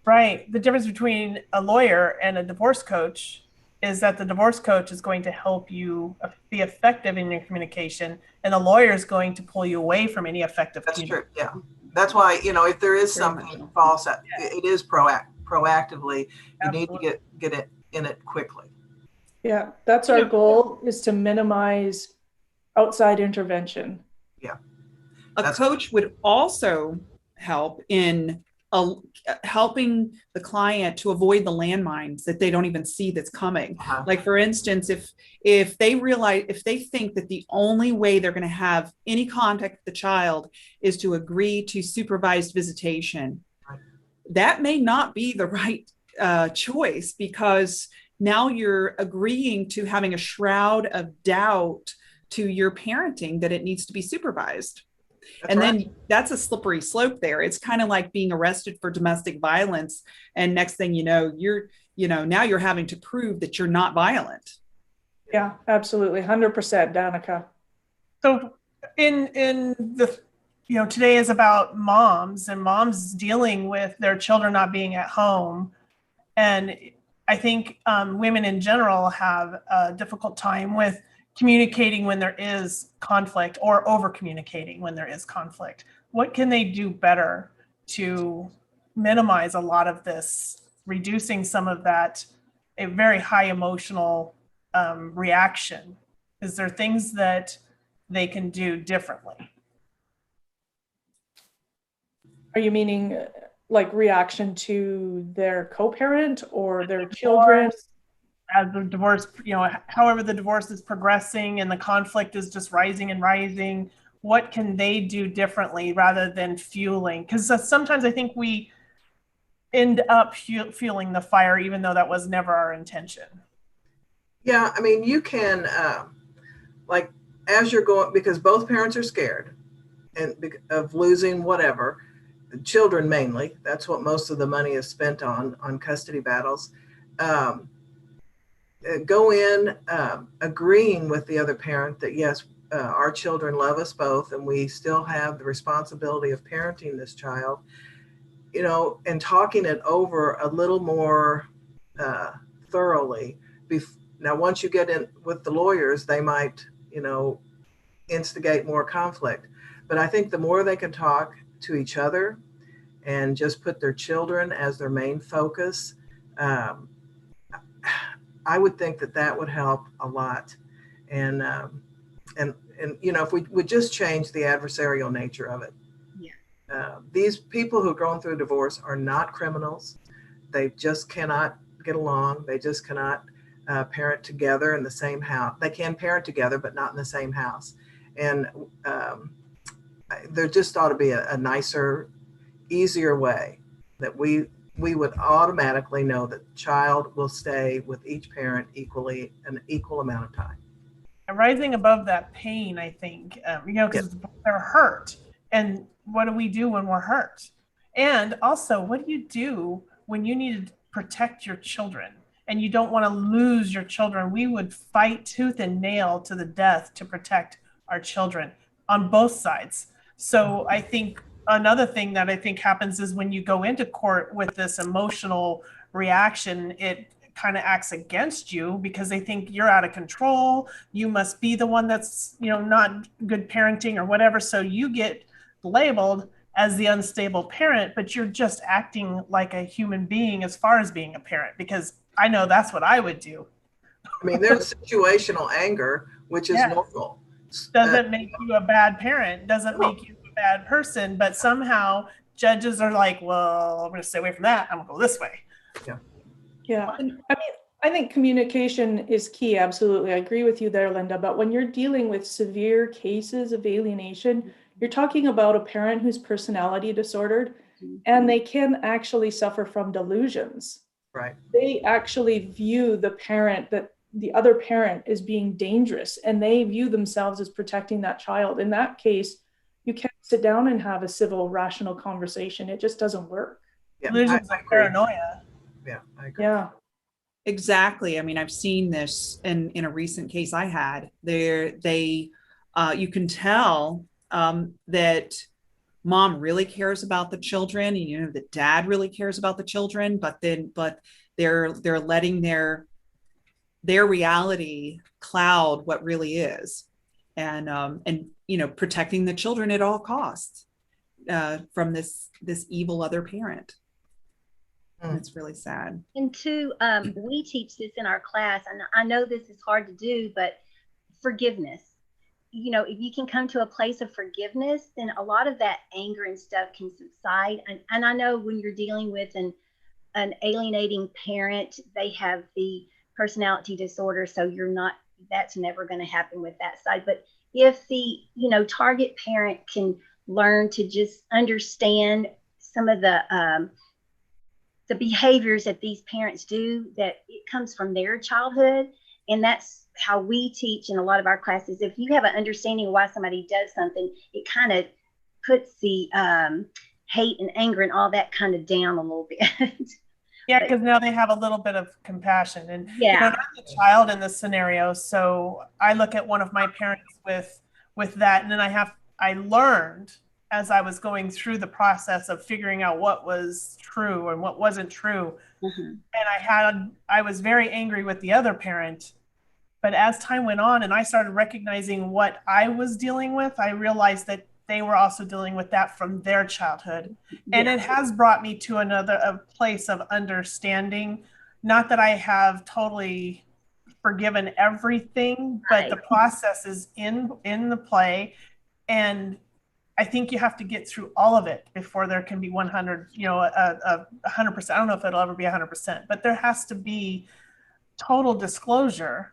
Right. The difference between a lawyer and a divorce coach is that the divorce coach is going to help you be effective in your communication, and the lawyer is going to pull you away from any effective That's communication. true. Yeah. That's why, you know, if there is Very much something so. false, it is proactively. You need to Absolutely. get it in it quickly. yeah, that's our goal, is to minimize outside intervention. Yeah. A coach would also help in helping the client to avoid the landmines that they don't even see that's coming. Like, for instance, if they think that the only way they're going to have any contact with the child is to agree to supervised visitation, that may not be the right choice, because now you're agreeing to having a shroud of doubt to your parenting that it needs to be supervised. And then that's a slippery slope there. It's kind of like being arrested for domestic violence. And next thing you know, now you're having to prove that you're not violent. Yeah, absolutely. 100%, Danica. So in the, you know, today is about moms and moms dealing with their children not being at home. And I think women in general have a difficult time with communicating when there is conflict, or over communicating when there is conflict. What can they do better to minimize a lot of this, reducing some of that, a very high emotional reaction? Is there things that they can do differently? Are you meaning like reaction to their co-parent or their children? As the divorce, you know, however the divorce is progressing and the conflict is just rising and rising, what can they do differently rather than fueling? Because sometimes I think we end up fueling the fire, even though that was never our intention. Yeah, I mean, you can, like, as you're going, because both parents are scared of losing whatever, children mainly. That's what most of the money is spent on custody battles. Go in agreeing with the other parent that, yes, our children love us both, and we still have the responsibility of parenting this child, you know, and talking it over a little more thoroughly. Now, once you get in with the lawyers, they might, instigate more conflict. But I think the more they can talk to each other and just put their children as their main focus, I would think that would help a lot. And if we would just change the adversarial nature of it. Yeah. These people who are going through divorce are not criminals. They just cannot get along. They just cannot parent together in the same house. They can parent together, but not in the same house. And there just ought to be a nicer, easier way that we would automatically know that the child will stay with each parent equally, an equal amount of time. And rising above that pain, I think, because they're hurt. And what do we do when we're hurt? And also, what do you do when you need to protect your children and you don't want to lose your children? We would fight tooth and nail to the death to protect our children on both sides. So I think another thing that I think happens is when you go into court with this emotional reaction, it kind of acts against you because they think you're out of control. You must be the one that's, not good parenting or whatever. So you get labeled as the unstable parent, but you're just acting like a human being as far as being a parent, because I know that's what I would do. I mean, there's situational anger, which is normal. Doesn't make you a bad parent, doesn't make you a bad person, but somehow judges are like, well, I'm going to stay away from that. I'm going to go this way. Yeah. I mean, I think communication is key. Absolutely. I agree with you there, Linda. But when you're dealing with severe cases of alienation, you're talking about a parent who's personality disordered, and they can actually suffer from delusions. Right. They actually view the other parent as being dangerous, and they view themselves as protecting that child. In that case, you can't sit down and have a civil, rational conversation. It just doesn't work. Yeah, Delusions of paranoia. Yeah, I agree. Yeah. Exactly. I mean, I've seen this in a recent case I had. You can tell that mom really cares about the children, and the dad really cares about the children, but they're letting their reality cloud what really is, and protecting the children at all costs from this evil other parent. And it's really sad. And two, we teach this in our class, and I know this is hard to do, but forgiveness. If you can come to a place of forgiveness, then a lot of that anger and stuff can subside. And I know when you're dealing with an alienating parent, they have the personality disorder, so that's never going to happen with that side. But if the target parent can learn to just understand some of the behaviors that these parents do, that it comes from their childhood. And that's how we teach in a lot of our classes. If you have an understanding of why somebody does something, it kind of puts the hate and anger and all that kind of down a little bit. Yeah, because now they have a little bit of compassion. And I'm the child in this scenario, so I look at one of my parents with that, and then I learned as I was going through the process of figuring out what was true and what wasn't true. Mm-hmm. And I was very angry with the other parent, but as time went on and I started recognizing what I was dealing with, I realized that they were also dealing with that from their childhood. And it has brought me to a place of understanding. Not that I have totally forgiven everything, but the process is in the play. And I think you have to get through all of it before there can be 100, 100%. I don't know if it'll ever be 100%, but there has to be total disclosure,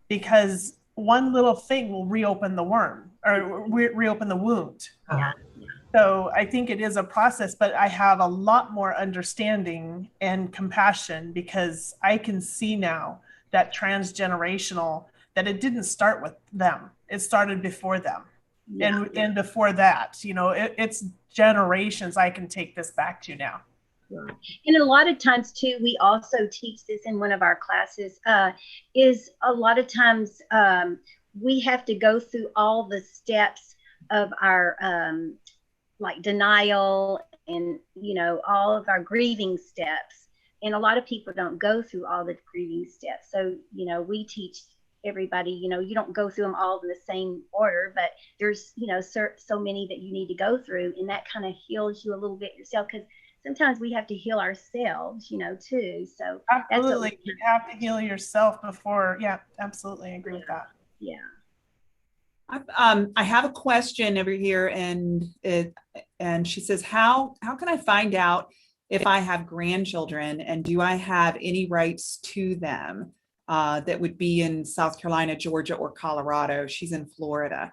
because one little thing will reopen the worm or reopen the wound. Uh-huh. So I think it is a process, but I have a lot more understanding and compassion because I can see now that transgenerational, that it didn't start with them. It started before them. And before that, it's generations I can take this back to now. And a lot of times too, we also teach this in one of our classes, is a lot of times we have to go through all the steps of our like denial and, all of our grieving steps And a lot of people don't go through all the grieving steps. So, we teach everybody, you don't go through them all in the same order, but there's, so many that you need to go through. And that kind of heals you a little bit yourself, because sometimes we have to heal ourselves, too. So absolutely, you have to heal yourself before. Yeah, absolutely, I agree with that. Yeah. I have a question over here, and she says, how can I find out if I have grandchildren, and do I have any rights to them that would be in South Carolina, Georgia, or Colorado? She's in Florida.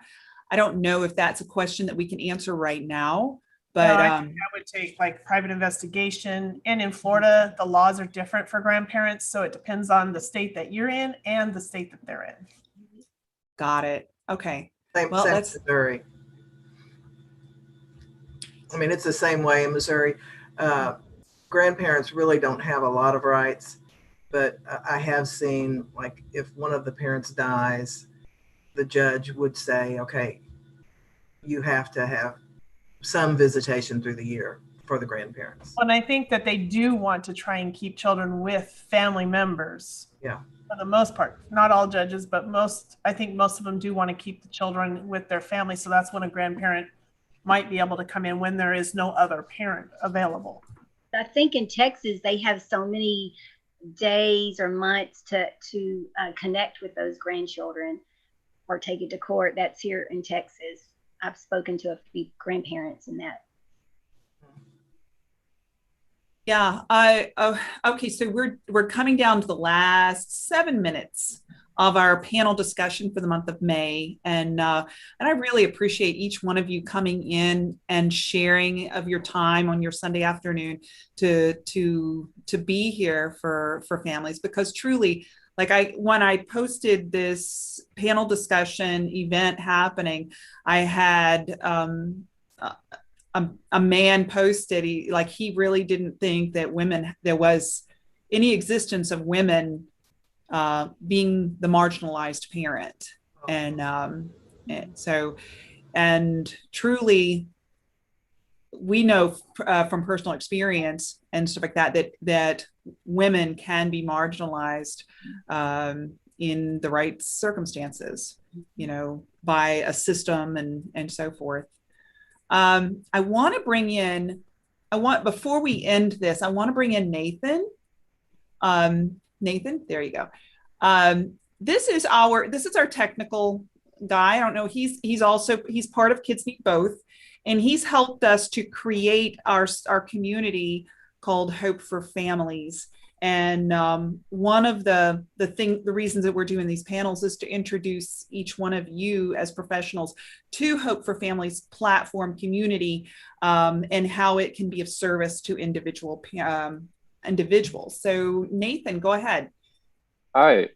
I don't know if that's a question that we can answer right now, but no, I think that would take like private investigation. And in Florida, the laws are different for grandparents, so it depends on the state that you're in and the state that they're in. Got it. Okay. Same Missouri. I mean, it's the same way in Missouri. Grandparents really don't have a lot of rights, but I have seen, like, if one of the parents dies, the judge would say, okay, you have to have some visitation through the year for the grandparents. And I think that they do want to try and keep children with family members. Yeah. For the most part, not all judges, but I think most of them do want to keep the children with their family. So that's when a grandparent might be able to come in when there is no other parent available. I think in Texas, they have so many days or months to connect with those grandchildren or take it to court. That's here in Texas. I've spoken to a few grandparents in that. Yeah. Okay. So we're coming down to the last 7 minutes of our panel discussion for the month of May, and I really appreciate each one of you coming in and sharing of your time on your Sunday afternoon to be here for families, because truly, like when I posted this panel discussion event happening, I had a man posted, he really didn't think that there was any existence of women being the marginalized parent. And truly, we know from personal experience and stuff like that women can be marginalized in the right circumstances, by a system and so forth. Before we end this, I want to bring in Nathan. Nathan, there you go. This is our technical guy. I don't know. He's part of Kids Need Both, and he's helped us to create our community called Hope for Families. And one of the reasons that we're doing these panels is to introduce each one of you as professionals to Hope for Families platform community, and how it can be of service to individuals. So Nathan, go ahead. Hi,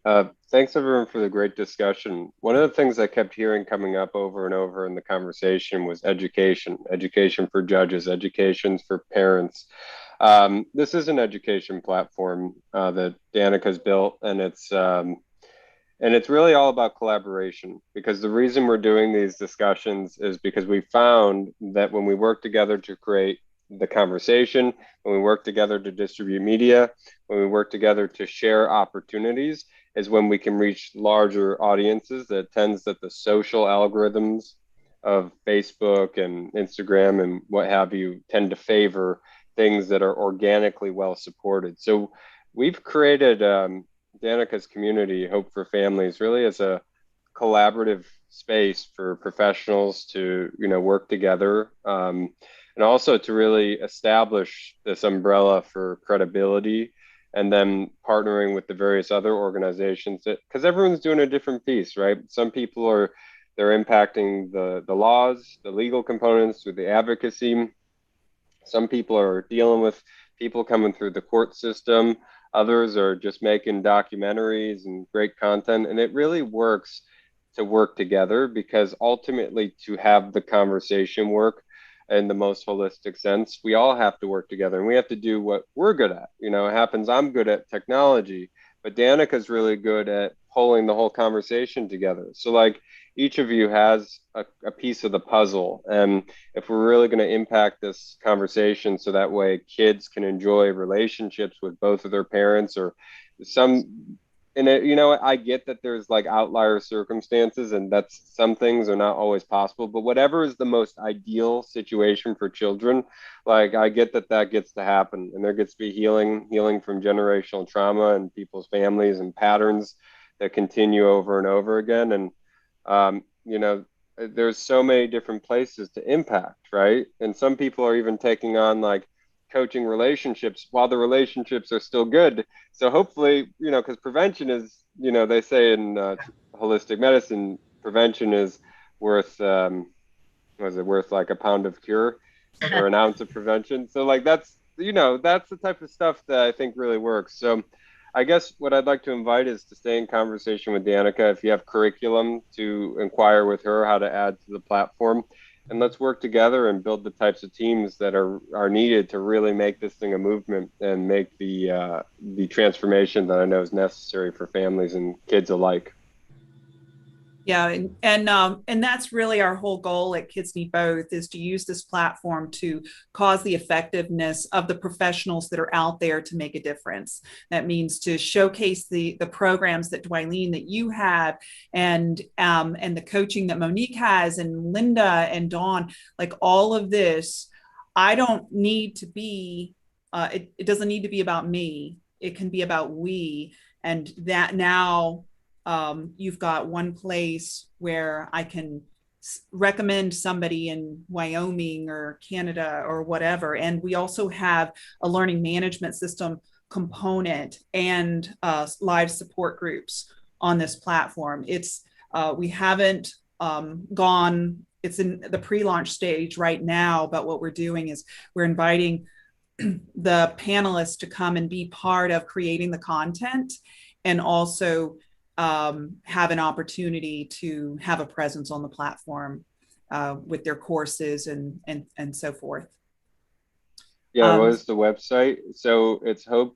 thanks everyone for the great discussion. One of the things I kept hearing coming up over and over in the conversation was education for judges, education for parents. This is an education platform that Danica's built, and it's really all about collaboration, because the reason we're doing these discussions is because we found that when we work together to create the conversation, when we work together to distribute media, when we work together to share opportunities, is when we can reach larger audiences. That tends that the social algorithms of Facebook and Instagram and what have you tend to favor things that are organically well supported. So we've created Danica's community, Hope for Families, really as a collaborative space for professionals to work together, and also to really establish this umbrella for credibility, and then partnering with the various other organizations, because everyone's doing a different piece, right? Some people they're impacting the laws, the legal components through the advocacy. Some people are dealing with people coming through the court system. Others are just making documentaries and great content. And it really works to work together, because ultimately, to have the conversation work in the most holistic sense, we all have to work together, and we have to do what we're good at. It happens, I'm good at technology, but Danica's really good at pulling the whole conversation together. So like, each of you has a piece of the puzzle. And if we're really going to impact this conversation so that way kids can enjoy relationships with both of their parents or some, and you know, I get that there's like outlier circumstances and that's some things are not always possible, but whatever is the most ideal situation for children, like I get that that gets to happen and there gets to be healing from generational trauma and people's families and patterns that continue over and over again. And, you know, there's so many different places to impact, right? And some people are even taking on like coaching relationships while the relationships are still good. So hopefully, you know, because prevention is, you know, they say in holistic medicine, prevention is worth, was it worth like a pound of cure or an ounce of prevention? So like that's, you know, that's the type of stuff that I think really works. So I guess what I'd like to invite is to stay in conversation with Danica. If you have curriculum, to inquire with her how to add to the platform. And let's work together and build the types of teams that are needed to really make this thing a movement and make the transformation that I know is necessary for families and kids alike. Yeah, and that's really our whole goal at Kids Need Both, is to use this platform to cause the effectiveness of the professionals that are out there to make a difference. That means to showcase the programs that Dwylene, that you have, and the coaching that Monique has, and Linda and Dawn, like all of this. I don't need to be. It doesn't need to be about me. It can be about we, and that now. You've got one place where I can recommend somebody in Wyoming or Canada or whatever. And we also have a learning management system component and live support groups on this platform. It's we haven't gone, it's in the pre-launch stage right now, but what we're doing is we're inviting the panelists to come and be part of creating the content, and also have an opportunity to have a presence on the platform with their courses and so forth. Yeah, what is the website? So it's hope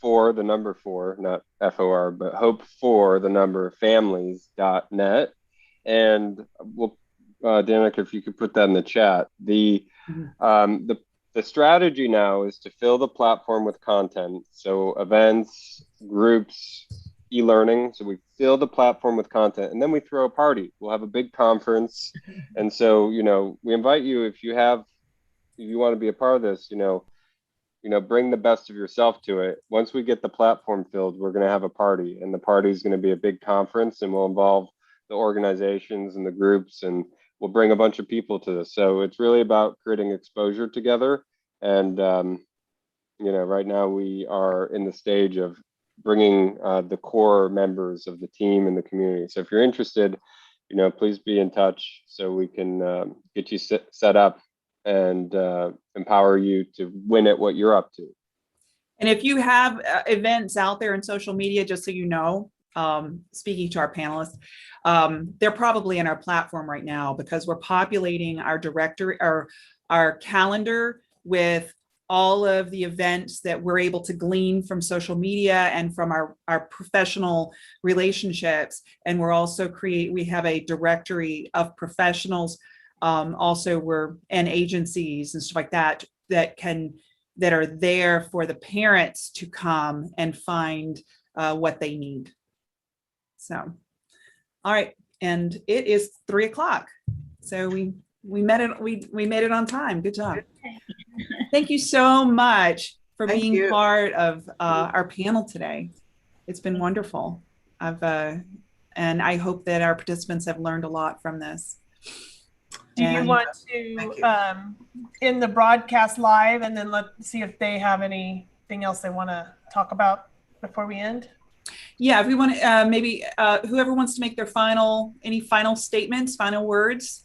for the number 4, not FOR, but hope for the number families.net. And we'll, Danica, if you could put that in the chat. The strategy now is to fill the platform with content. So events, groups, e-learning. So we fill the platform with content and then we throw a party. We'll have a big conference. And so, you know, we invite you, if you want to be a part of this, you know, bring the best of yourself to it. Once we get the platform filled, we're going to have a party, and the party is going to be a big conference, and we'll involve the organizations and the groups, and we'll bring a bunch of people to this. So it's really about creating exposure together. And, you know, right now we are in the stage of bringing the core members of the team and the community. So if you're interested, you know, please be in touch so we can get you set up and empower you to win at what you're up to. And if you have events out there in social media, just so you know, speaking to our panelists, they're probably in our platform right now, because we're populating our directory, our calendar with all of the events that we're able to glean from social media and from our professional relationships. And we're also we have a directory of professionals, also and agencies and stuff like that, that are there for the parents to come and find what they need. So, all right. And it is 3:00. So we made it on time. Good job. Thank you so much for being part of our panel today. It's been wonderful. And I hope that our participants have learned a lot from this. Do you want to end the broadcast live, and then let's see if they have anything else they want to talk about before we end? Yeah, if we want to, maybe whoever wants to make their any final statements, final words,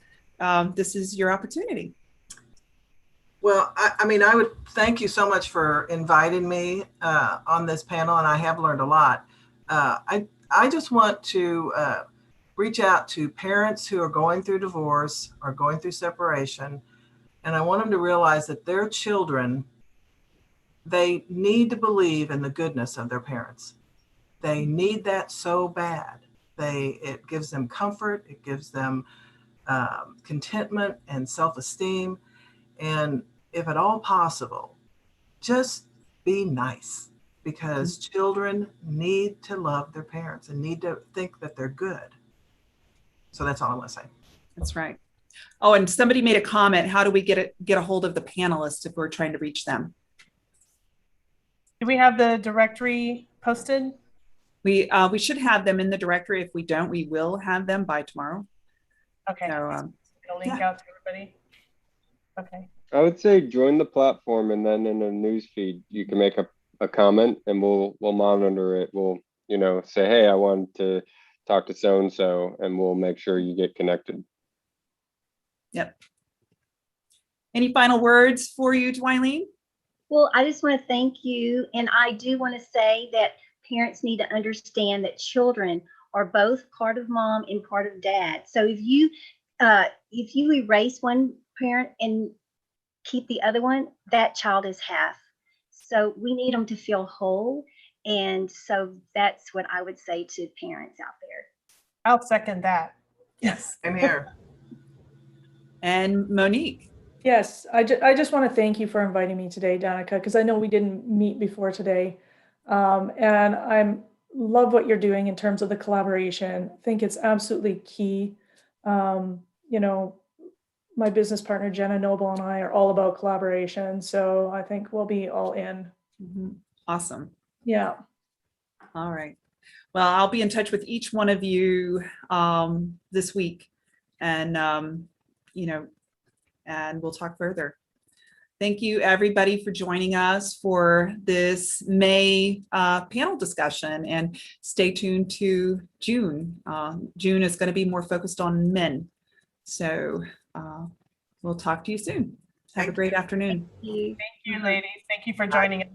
this is your opportunity. Well, I mean, I would thank you so much for inviting me on this panel, and I have learned a lot. I just want to reach out to parents who are going through divorce or going through separation, and I want them to realize that their children, they need to believe in the goodness of their parents. They need that so bad. It gives them comfort, it gives them contentment and self-esteem. And if at all possible, just be nice, because children need to love their parents and need to think that they're good. So that's all I want to say. That's right. Oh, and somebody made a comment. How do we get a hold of the panelists if we're trying to reach them? Do we have the directory posted? We should have them in the directory. If we don't, we will have them by tomorrow. Okay. So, It'll link out to everybody. Okay. I would say join the platform, and then in a news feed, you can make a comment, and we'll monitor it. We'll, say, hey, I want to talk to so-and-so, and we'll make sure you get connected. Yep. Any final words for you, Twyleen? Well, I just want to thank you. And I do want to say that parents need to understand that children are both part of mom and part of dad. So if you erase one parent and keep the other one, that child is half. So we need them to feel whole. And so that's what I would say to parents out there. I'll second that. Yes. I'm here. And Monique. Yes, I just want to thank you for inviting me today, Danica, because I know we didn't meet before today. And I love what you're doing in terms of the collaboration. I think it's absolutely key. My business partner, Jenna Noble, and I are all about collaboration. So I think we'll be all in. Awesome. Yeah. All right. Well, I'll be in touch with each one of you this week, and and we'll talk further. Thank you, everybody, for joining us for this May panel discussion, and stay tuned to June. June is going to be more focused on men. So we'll talk to you soon. Have a great afternoon. Thank you. Thank you, ladies. Thank you for joining us.